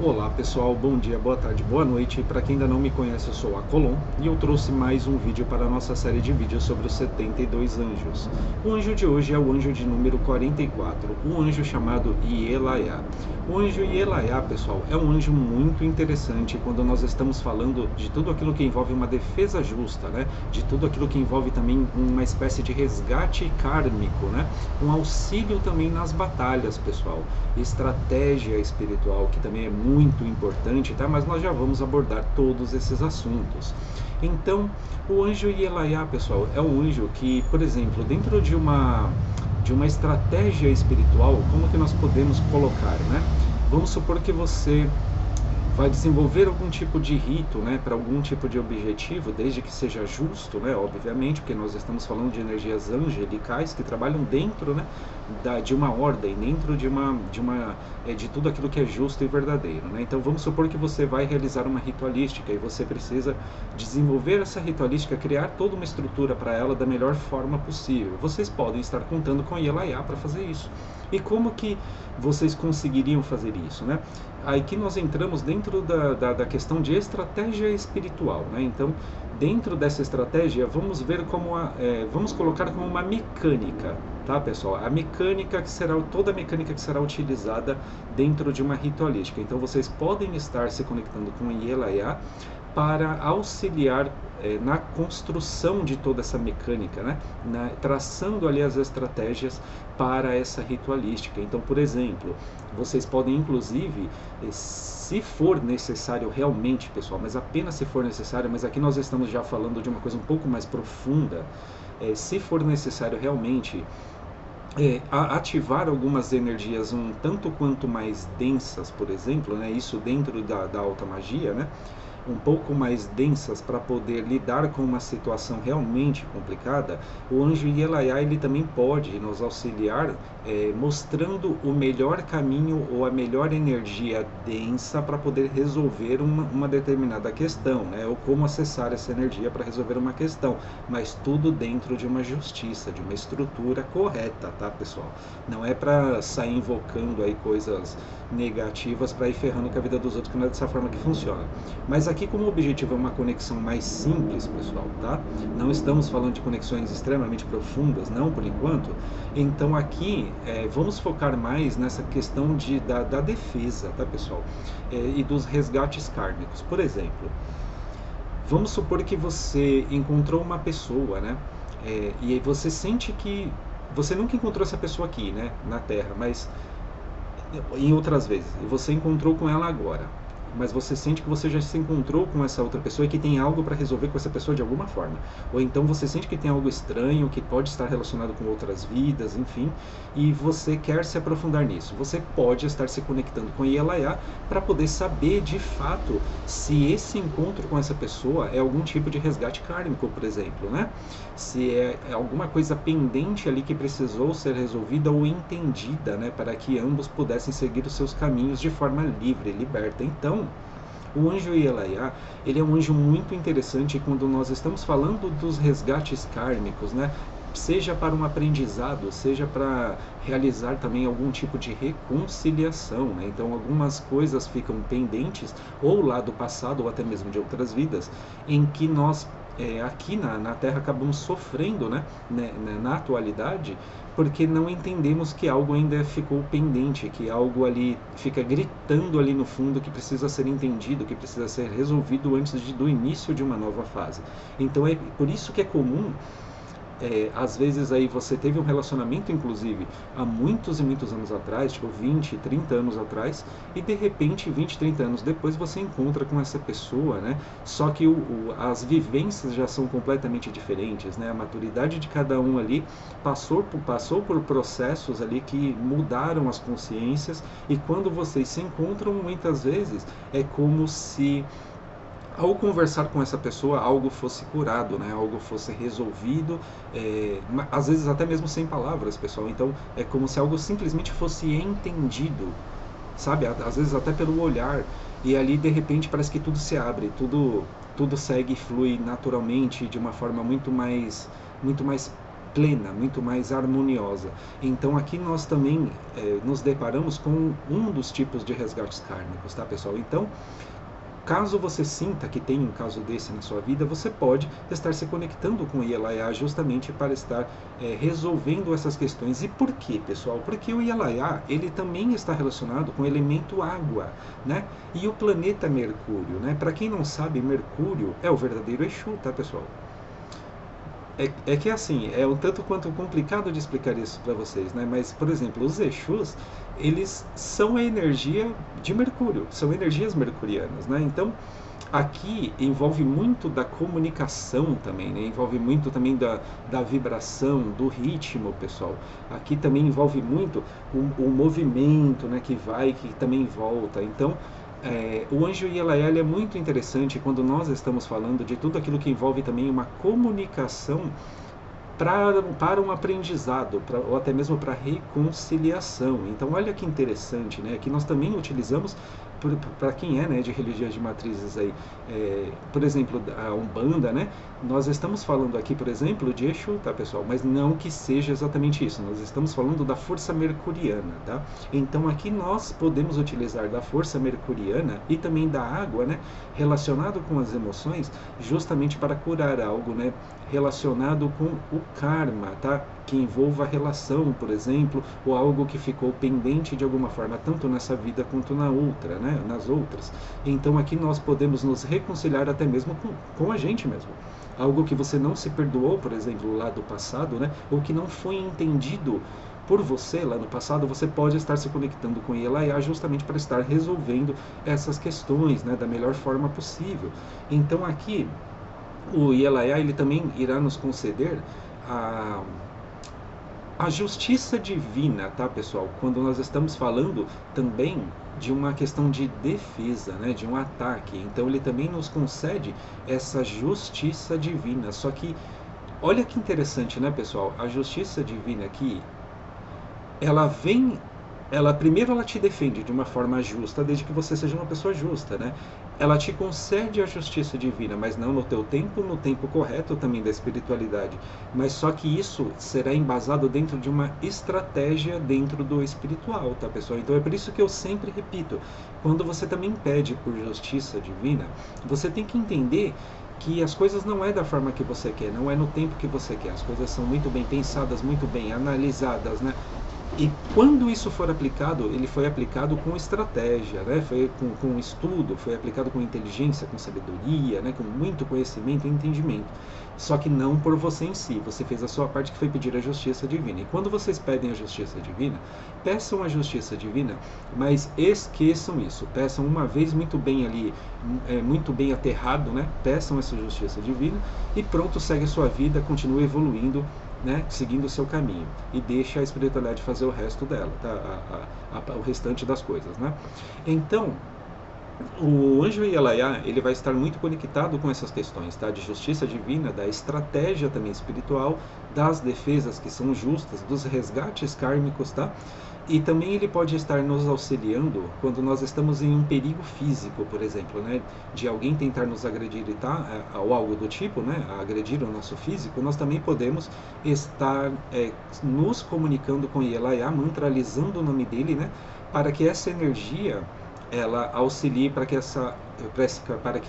Olá pessoal, bom dia, boa tarde, boa noite. Para quem ainda não me conhece, eu sou a Colom e eu trouxe mais um vídeo para a nossa série de vídeos sobre os 72 anjos. O anjo de hoje é o anjo de número 44, um anjo chamado Ielaiá. O anjo Ielaiá, pessoal, é um anjo muito interessante quando nós estamos falando de tudo aquilo que envolve uma defesa justa, né? De tudo aquilo que envolve também uma espécie de resgate kármico, né? Um auxílio também nas batalhas, pessoal. Estratégia espiritual, que também é muito importante, tá? Mas nós já vamos abordar todos esses assuntos. Então, o anjo Ielaiá, pessoal, é um anjo que, por exemplo, dentro de uma estratégia espiritual, como que nós podemos colocar, né? Vamos supor que você vai desenvolver algum tipo de rito, né, para algum tipo de objetivo, desde que seja justo, né, obviamente, porque nós estamos falando de energias angelicais que trabalham dentro, né, de uma ordem, dentro de tudo aquilo que é justo e verdadeiro, né? Então vamos supor que você vai realizar uma ritualística e você precisa desenvolver essa ritualística, criar toda uma estrutura para ela da melhor forma possível. Vocês podem estar contando com Ielaiá para fazer isso. E como que vocês conseguiriam fazer isso, né? Aí que nós entramos dentro da questão de estratégia espiritual, né? Então, dentro dessa estratégia, vamos ver vamos colocar como uma mecânica, tá, pessoal? A mecânica que será, toda a mecânica que será utilizada dentro de uma ritualística. Então, vocês podem estar se conectando com Ielaiá para auxiliar na construção de toda essa mecânica, né? Traçando ali as estratégias para essa ritualística. Então, por exemplo, vocês podem inclusive, se for necessário realmente, pessoal, mas apenas se for necessário, mas aqui nós estamos já falando de uma coisa um pouco mais profunda, se for necessário realmente ativar algumas energias um tanto quanto mais densas, por exemplo, né, isso dentro da alta magia, né, um pouco mais densas para poder lidar com uma situação realmente complicada, o anjo Ielaiá ele também pode nos auxiliar mostrando o melhor caminho ou a melhor energia densa para poder resolver uma determinada questão, né? Ou como acessar essa energia para resolver uma questão, mas tudo dentro de uma justiça, de uma estrutura correta, tá, pessoal? Não é para sair invocando aí coisas negativas para ir ferrando com a vida dos outros, que não é dessa forma que funciona. Mas aqui, como o objetivo é uma conexão mais simples, pessoal, tá? Não estamos falando de conexões extremamente profundas, não, por enquanto. Então aqui vamos focar mais nessa questão da defesa, tá, pessoal? E dos resgates kármicos. Por exemplo, vamos supor que você encontrou uma pessoa, né? E aí você sente que você nunca encontrou essa pessoa aqui, né, na Terra, mas em outras vezes, e você encontrou com ela agora, mas você sente que você já se encontrou com essa outra pessoa e que tem algo para resolver com essa pessoa de alguma forma. Ou então você sente que tem algo estranho, que pode estar relacionado com outras vidas, enfim, e você quer se aprofundar nisso. Você pode estar se conectando com Ielaiá para poder saber de fato se esse encontro com essa pessoa é algum tipo de resgate kármico, por exemplo, né? Se é alguma coisa pendente ali que precisou ser resolvida ou entendida, né, para que ambos pudessem seguir os seus caminhos de forma livre, liberta. Então, o anjo Ielaiá, ele é um anjo muito interessante quando nós estamos falando dos resgates kármicos, né? Seja para um aprendizado, seja para realizar também algum tipo de reconciliação, né? Então algumas coisas ficam pendentes, ou lá do passado, ou até mesmo de outras vidas, em que nós aqui na Terra acabamos sofrendo, né? Na atualidade, porque não entendemos que algo ainda ficou pendente, que algo ali fica gritando ali no fundo que precisa ser entendido, que precisa ser resolvido antes do início de uma nova fase. Então é por isso que é comum, às vezes aí você teve um relacionamento, inclusive, há muitos e muitos anos atrás, tipo 20, 30 anos atrás, e de repente, 20, 30 anos depois, você encontra com essa pessoa, né? Só que as vivências já são completamente diferentes, né? A maturidade de cada um ali passou por processos ali que mudaram as consciências, e quando vocês se encontram, muitas vezes, é como se ao conversar com essa pessoa algo fosse curado, né? Algo fosse resolvido, às vezes até mesmo sem palavras, pessoal. Então é como se algo simplesmente fosse entendido, sabe? Às vezes até pelo olhar, e ali de repente parece que tudo se abre, tudo segue e flui naturalmente de uma forma muito mais plena, muito mais harmoniosa. Então aqui nós também nos deparamos com um dos tipos de resgates kármicos, tá, pessoal? Então, caso você sinta que tem um caso desse na sua vida, você pode estar se conectando com o Yelaya justamente para estar resolvendo essas questões. E por quê, pessoal? Porque o Yelaya, ele também está relacionado com o elemento água, né? E o planeta Mercúrio, né? Para quem não sabe, Mercúrio é o verdadeiro Exu, tá, pessoal? É que assim, é um tanto quanto complicado de explicar isso para vocês, né? Mas, por exemplo, os Exus, eles são a energia de Mercúrio, são energias mercurianas, né? Então, aqui envolve muito da comunicação também, né? Envolve muito também da vibração, do ritmo, pessoal. Aqui também envolve muito o movimento, né? Que vai, que também volta. Então, o anjo Yelael é muito interessante quando nós estamos falando de tudo aquilo que envolve também uma comunicação para um aprendizado, ou até mesmo para reconciliação. Então, olha que interessante, né? Que nós também utilizamos para quem é, né, de religiões de matrizes aí, por exemplo, a Umbanda, né? Nós estamos falando aqui, por exemplo, de Exu, tá, pessoal? Mas não que seja exatamente isso. Nós estamos falando da força mercuriana, tá? Então, aqui nós podemos utilizar da força mercuriana e também da água, né? Relacionado com as emoções, justamente para curar algo, né? Relacionado com o karma, tá? Que envolva a relação, por exemplo, ou algo que ficou pendente de alguma forma, tanto nessa vida quanto na outra, né? Nas outras. Então aqui nós podemos nos reconciliar até mesmo com a gente mesmo. Algo que você não se perdoou, por exemplo, lá do passado, né? Ou que não foi entendido por você lá no passado, você pode estar se conectando com Yelaya justamente para estar resolvendo essas questões, né? Da melhor forma possível. Então aqui o Yelaya, ele também irá nos conceder a justiça divina, tá, pessoal? Quando nós estamos falando também de uma questão de defesa, né, de um ataque. Então ele também nos concede essa justiça divina. Só que olha que interessante, né, pessoal? A justiça divina aqui, ela vem, primeiro ela te defende de uma forma justa, desde que você seja uma pessoa justa, né? Ela te concede a justiça divina, mas não no teu tempo, no tempo correto também da espiritualidade. Mas só que isso será embasado dentro de uma estratégia dentro do espiritual, tá, pessoal? Então é por isso que eu sempre repito, quando você também pede por justiça divina, você tem que entender que as coisas não é da forma que você quer, não é no tempo que você quer. As coisas são muito bem pensadas, muito bem analisadas, né? E quando isso for aplicado, ele foi aplicado com estratégia, né? Foi com estudo, foi aplicado com inteligência, com sabedoria, né? Com muito conhecimento e entendimento. Só que não por você em si, você fez a sua parte, que foi pedir a justiça divina. E quando vocês pedem a justiça divina, peçam a justiça divina, mas esqueçam isso. Peçam uma vez muito bem ali, muito bem aterrado, né? Peçam essa justiça divina e pronto, segue a sua vida, continue evoluindo, né, seguindo o seu caminho, e deixa a espiritualidade fazer o resto dela, tá? O restante das coisas, né? Então, o anjo Yelaya, ele vai estar muito conectado com essas questões, tá? De justiça divina, da estratégia também espiritual, das defesas que são justas, dos resgates kármicos, tá? E também ele pode estar nos auxiliando quando nós estamos em um perigo físico, por exemplo, né? De alguém tentar nos agredir e ou algo do tipo, né? Agredir o nosso físico, nós também podemos estar nos comunicando com Yelaya, mantralizando o nome dele, né? Para que essa energia ela auxilie para que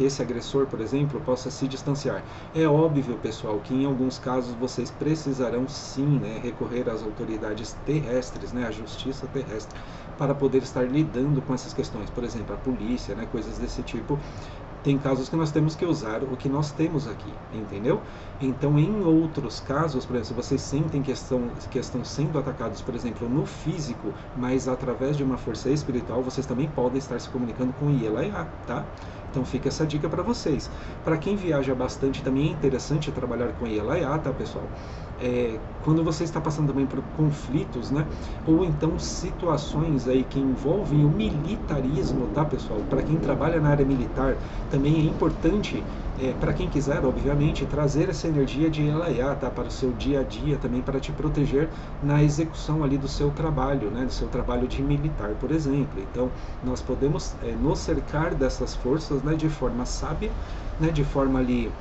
esse agressor, por exemplo, possa se distanciar. É óbvio, pessoal, que em alguns casos vocês precisarão sim, né, recorrer às autoridades terrestres, né, à justiça terrestre, para poder estar lidando com essas questões. Por exemplo, a polícia, né, coisas desse tipo. Tem casos que nós temos que usar o que nós temos aqui, entendeu? Então, em outros casos, por exemplo, se vocês sentem que estão sendo atacados, por exemplo, no físico, mas através de uma força espiritual, vocês também podem estar se comunicando com Yelaya, tá? Então fica essa dica para vocês. Para quem viaja bastante, também é interessante trabalhar com Yelaya, tá, pessoal? Quando você está passando também por conflitos, né? Ou então situações aí que envolvem o militarismo, tá, pessoal? Para quem trabalha na área militar, também é importante, para quem quiser, obviamente, trazer essa energia de Yelaya, tá? Para o seu dia a dia também, para te proteger na execução ali do seu trabalho, né? Do seu trabalho de militar, por exemplo. Então, nós podemos nos cercar dessas forças, né? De forma sábia, né? De forma ali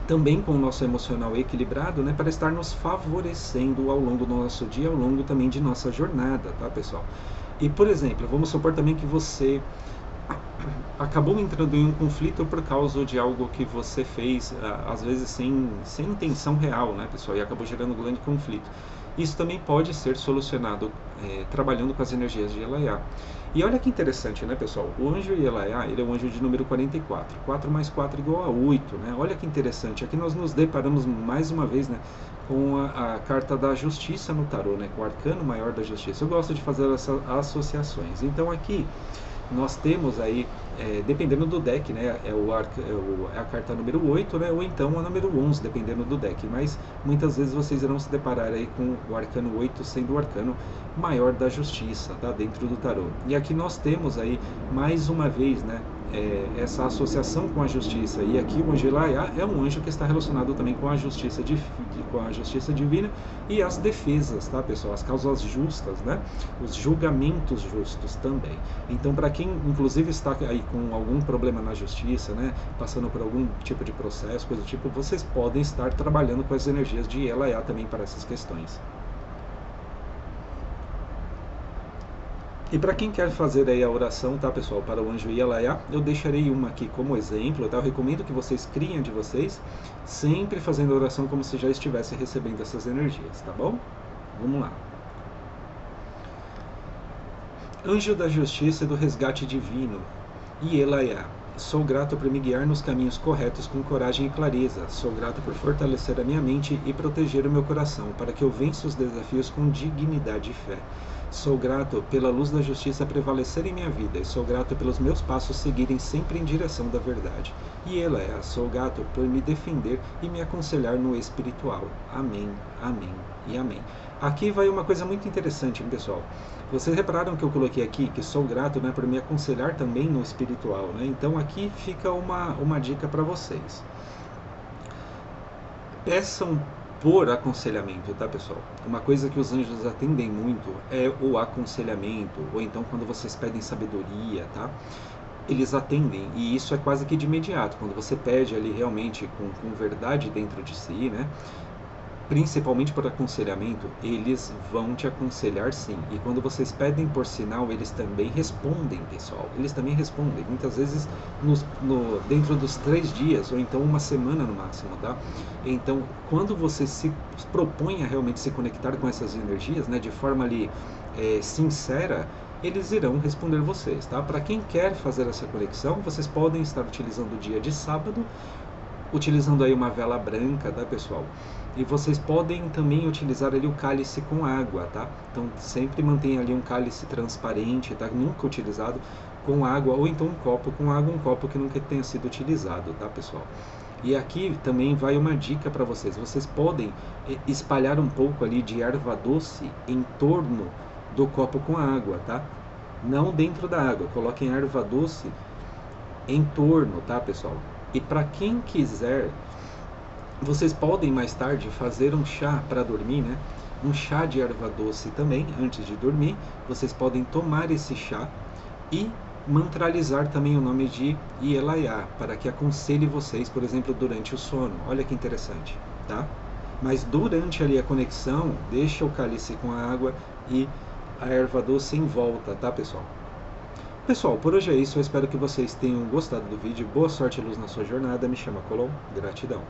também com o nosso emocional equilibrado, né, para estar nos favorecendo ao longo do nosso dia, ao longo também de nossa jornada, tá, pessoal? E, por exemplo, vamos supor também que você acabou entrando em um conflito por causa de algo que você fez, às vezes sem intenção real, né, pessoal, e acabou gerando um grande conflito. Isso também pode ser solucionado trabalhando com as energias de Elaiá. E olha que interessante, né, pessoal? O anjo Elaiá, ele é o anjo de número 44. 4 mais 4 igual a 8, né? Olha que interessante. Aqui nós nos deparamos mais uma vez, né, com a carta da justiça no tarô, né, com o arcano maior da justiça. Eu gosto de fazer essas associações. Então aqui nós temos aí, dependendo do deck, né, é a carta número 8, né, ou então a número 11, dependendo do deck, mas muitas vezes vocês irão se deparar aí com o arcano 8 sendo o arcano maior da justiça, tá, dentro do tarô. E aqui nós temos aí, mais uma vez, né, essa associação com a justiça, e aqui o anjo Elaiá é um anjo que está relacionado também com a justiça, com a justiça divina e as defesas, tá, pessoal, as causas justas, né, os julgamentos justos também. Então, para quem inclusive está aí com algum problema na justiça, né, passando por algum tipo de processo, coisa do tipo, vocês podem estar trabalhando com as energias de Elaiá também para essas questões. E para quem quer fazer aí a oração, tá, pessoal, para o anjo Elaiá, eu deixarei uma aqui como exemplo, tá? Eu recomendo que vocês criem de vocês, sempre fazendo a oração como se já estivesse recebendo essas energias, tá bom? Vamos lá. Anjo da justiça e do resgate divino, e Elaiá, sou grato por me guiar nos caminhos corretos com coragem e clareza. Sou grato por fortalecer a minha mente e proteger o meu coração, para que eu vença os desafios com dignidade e fé. Sou grato pela luz da justiça prevalecer em minha vida, e sou grato pelos meus passos seguirem sempre em direção da verdade. E Elaiá, sou grato por me defender e me aconselhar no espiritual. Amém, amém e amém. Aqui vai uma coisa muito interessante, hein, pessoal. Vocês repararam que eu coloquei aqui que sou grato, né, por me aconselhar também no espiritual, né? Então aqui fica uma dica para vocês. Peçam por aconselhamento, tá, pessoal? Uma coisa que os anjos atendem muito é o aconselhamento, ou então quando vocês pedem sabedoria, tá? Eles atendem, e isso é quase que de imediato, quando você pede ali realmente com verdade dentro de si, né? Principalmente por aconselhamento, eles vão te aconselhar sim. E quando vocês pedem por sinal, eles também respondem, pessoal. Eles também respondem, muitas vezes dentro dos 3 dias, ou então uma semana no máximo, tá? Então, quando você se propõe a realmente se conectar com essas energias, né, de forma ali sincera, eles irão responder vocês, tá? Para quem quer fazer essa conexão, vocês podem estar utilizando o dia de sábado, utilizando aí uma vela branca, tá, pessoal? E vocês podem também utilizar ali o cálice com água, tá? Então sempre mantenha ali um cálice transparente, tá? Nunca utilizado com água, ou então um copo com água, um copo que nunca tenha sido utilizado, tá, pessoal? E aqui também vai uma dica para vocês. Vocês podem espalhar um pouco ali de erva doce em torno do copo com água, tá? Não dentro da água. Coloquem erva doce em torno, tá, pessoal? E para quem quiser, vocês podem mais tarde fazer um chá para dormir, né? Um chá de erva doce também, antes de dormir. Vocês podem tomar esse chá e mantralizar também o nome de Elaiá, para que aconselhe vocês, por exemplo, durante o sono. Olha que interessante, tá? Mas durante ali a conexão, deixa o cálice com a água e a erva doce em volta, tá, pessoal? Pessoal, por hoje é isso. Eu espero que vocês tenham gostado do vídeo. Boa sorte e luz na sua jornada. Me chama Colom. Gratidão.